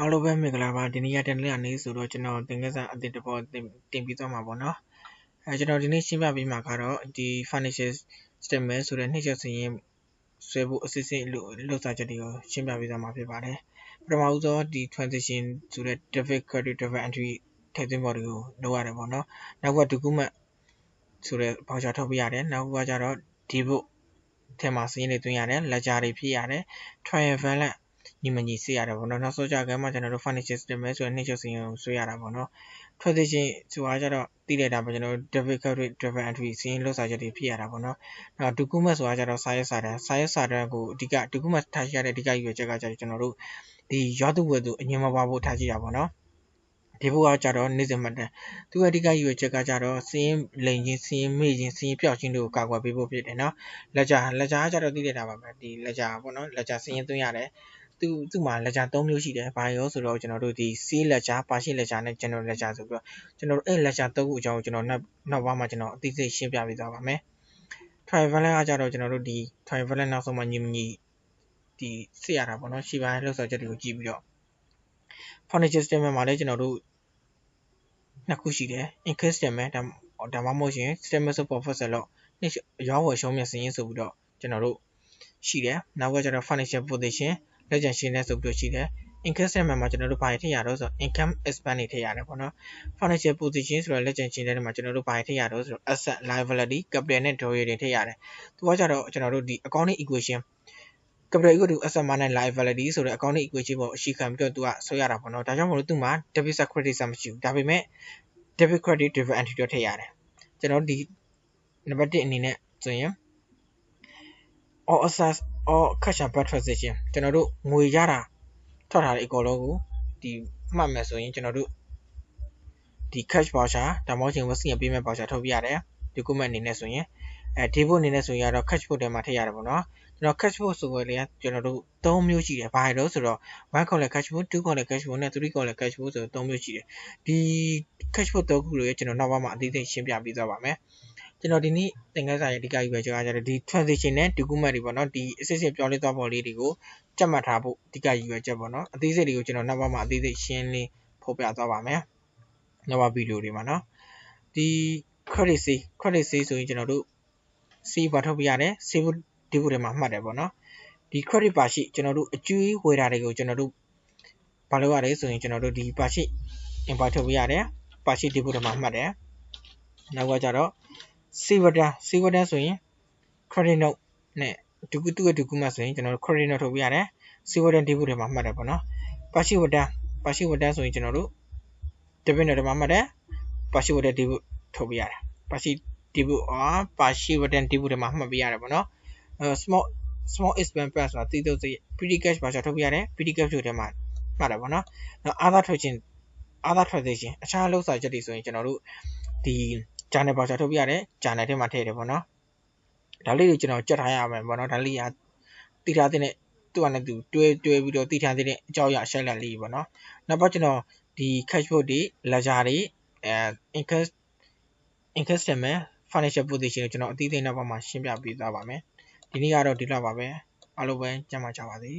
အားလုံးပဲမင်္ဂလာပါဒီနေ့ရတဲ့နေ့အနေဆိုတော့ကျွန်တော်သင်ခန်းစာအသစ်တစ်ပေါ်တင်ပြီးသွားမှာပေါ့နော်ကျွန်တော်ဒီနေ့ရှင်းပြပေးမှာကတော့ဒီ financial statement ဆိုတဲ့နှိမ့်ချက်စာရင်းဆွဲဖို့အစစ်အစစ်လုပ်စာချက်တွေကိုရှင်းပြပေးသွားမှာဖြစ်ပါတယ်ပထမဦးဆုံးဒီ transaction ဆိုတဲ့ debit credit debit entry ထည့်သွင်းပေါ်တွေကိုလုပ်ရတယ်ပေါ့နော်နောက်က document ဆိုတဲ့ voucher ထုတ်ပေးရတယ်နောက်ကကျတော့ debit ထဲမှာစာရင်းတွေသွင်းရတယ် ledger တွေဖြည့်ရတယ် trial balance ညီမညီစေးရတယ်ပေါ့နော်နောက်ဆုံးကြကမ်းမှာကျွန်တော်တို့ financial statement ဆိုတဲ့နှိမ့်ချက်စာရင်းကိုဆွဲရတာပေါ့နော် transaction ဆိုတာကြတော့သိလိုက်တာပဲကျွန်တော်တို့ debit credit debit entry စာရင်းလုပ်စာချက်တွေဖြည့်ရတာပေါ့နော်နောက် document ဆိုတာကြတော့စာရွက်စာတမ်းကိုအဓိက document ထားရှိရတဲ့အဓိကရွေးချက်ကကြတော့ကျွန်တော်တို့ဒီရွာသူဝယ်သူအငြင်းမပါဖို့ထားရှိတာပေါ့နော်ဒီဘုရားကြတော့နေ့စဉ်မှတ်တမ်းသူအဓိကရွေးချက်ကကြတော့စင်းလိန်ချင်းစင်းမေ့ချင်းစင်းပြောက်ချင်းတို့ကိုကာကွယ်ပေးဖို့ဖြစ်တယ်နော်လက်ကြကြတော့သိလိုက်တာပါပဲဒီလက်ကြပေါ့နော်လက်ကြစင်းသွင်းရတယ်သူ့မှာလက်ကြ3မျိုးရှိတယ်ဘာရောဆိုတော့ကျွန်တော်တို့ဒီ C လက်ကြပါရှိလက်ကြနဲ့ general လက်ကြဆိုပြီးတော့ကျွန်တော်တို့အဲ့လက်ကြ3ခုအကြောင်းကိုကျွန်တော်နောက်ပိုင်းမှာကျွန်တော်အသိစိတ်ရှင်းပြပေးသွားပါမယ် trial balance ကကြတော့ကျွန်တော်တို့ဒီ trial balance နောက်ဆုံးမှညီမညီဒီစစ်ရတာပေါ့နော်ရှေ့ပိုင်းလှုပ်ဆောင်ချက်တွေကိုကြည့်ပြီးတော့ financial statement မှာလည်းကျွန်တော်တို့နှစ်ခုရှိတယ် income statement ဒါမှမဟုတ်ရင် statement of profit ဆိုတော့ရောင်းဝယ်ရှုံးမြတ်စရင်းဆိုပြီးတော့ကျွန်တော်တို့ရှိတယ်နောက်ကကျတော့ financial position လက်ကျန်ရှင်းတဲ့ဆိုပြီးတော့ရှိတယ် income statement မှာကျွန်တော်တို့ဘာတွေထည့်ရတော့ဆိုတော့ income expense တွေထည့်ရတယ်ပေါ့နော် financial position ဆိုတော့လက်ကျန်ရှင်းတဲ့မှာကျွန်တော်တို့ဘာတွေထည့်ရတော့ဆိုတော့ asset liability capital နဲ့ drawing တွေထည့်ရတယ်သူကကျတော့ကျွန်တော်တို့ဒီ accounting equation capital equal to asset minus liability ဆိုတဲ့ accounting equation ကိုအရှိခံပြီးတော့သူကဆွဲရတာပေါ့နော်ဒါကြောင့်မလို့သူ့မှာ debit side credit side မရှိဘူးဒါပေမဲ့ debit credit debit entry တော့ထည့်ရတယ်ကျွန်တော်ဒီနံပါတ်1အနေနဲ့ဆိုရင် all access all cash and bank transaction ကျွန်တော်တို့ငွေရတာထွက်တာတွေအကုန်လုံးကိုဒီမှတ်မယ်ဆိုရင်ကျွန်တော်တို့ဒီ cash voucher ဒါမှမဟုတ်ရင် receipt payment voucher ထုတ်ပြရတယ် document အနေနဲ့ဆိုရင်debit အနေနဲ့ဆိုရင်တော့ cash book ထဲမှာထည့်ရတယ်ပေါ့နော်ကျွန်တော် cash book ဆိုကြလေကျွန်တော်တို့3မျိုးရှိတယ်ဘာလဲဆိုတော့1 collect cash book 2 collect cash book နဲ့3 collect cash book ဆို3မျိုးရှိတယ်ဒီ cash book 3ခုလို့ကျွန်တော်နောက်ပိုင်းမှာအသေးစိတ်ရှင်းပြပေးသွားပါမယ်ကျွန်တော်ဒီနေ့သင်ခန်းစာရဲ့အဓိကရွေးချက်ကကြတော့ဒီ transaction နဲ့ document တွေပေါ့နော်ဒီအစစ်အစစ်ပြောင်းလဲသွားပေါ်လေးတွေကိုကြက်မှတ်ထားဖို့အဓိကရွေးချက်ပေါ့နော်အသေးစိတ်တွေကိုကျွန်တော်နောက်ပိုင်းမှာအသေးစိတ်ရှင်းလင်းဖော်ပြသွားပါမယ်နောက်ဗီဒီယိုတွေမှာနော်ဒီ credit sale ဆိုရင်ကျွန်တော်တို့ C ဘာထုတ်ပြရတယ် save ဒီဘုထဲမှာမှတ်တယ်ပေါ့နော်ဒီ credit ပါရှိကျွန်တော်တို့အကျွေးဝယ်တာတွေကိုကျွန်တော်တို့ဘာလုပ်ရလဲဆိုရင်ကျွန်တော်တို့ဒီပါရှိ import ထုတ်ပြရတယ်ပါရှိဒီဘုထဲမှာမှတ်တယ်နောက်ကကြတော့ save ဆိုရင် credit note နဲ့သူ့ရဲ့ document ဆိုရင်ကျွန်တော်တို့ credit note ထုတ်ပြရတယ် save ဒီဘုထဲမှာမှတ်တယ်ပေါ့နော်ပါရှိဝတ္တဆိုရင်ကျွန်တော်တို့ debit note မှာမှတ်တယ်ပါရှိဝတ္တဒီဘုထုတ်ပြရတယ်ပါရှိဒီဘုပါရှိဝတ္တဒီဘုထဲမှာမှတ်ပြရတယ်ပေါ့နော်small expense plus ဆိုတာတိတုတ်စိ petty cash ဘာထုတ်ပြရတယ် petty cash ထဲမှာမှတ်တယ်ပေါ့နော်နောက် other transaction အခြားလောက်စာချက်တွေဆိုရင်ကျွန်တော်တို့ဒီ journal ဘာထုတ်ပြရတယ် journal ထဲမှာထည့်တယ်ပေါ့နော်ဒါလေးတွေကျွန်တော်ကြက်ထားရမယ်ပေါ့နော်ဒါလေးကတိထားတဲ့သူ့အနေနဲ့သူတွဲပြီးတော့တိထားတဲ့အကြောင်းအရာရှက်လက်လေးပေါ့နော်နောက်ပိုင်းကျွန်တော်ဒီ cash book တွေ ledger တွေincome statement financial position ကိုကျွန်တော်အသေးစိတ်နောက်ပိုင်းမှာရှင်းပြပေးသွားပါမယ်ဒီနေ့ကတော့ဒီလောက်ပါပဲအားလုံးပဲကျန်းမာကြပါစေ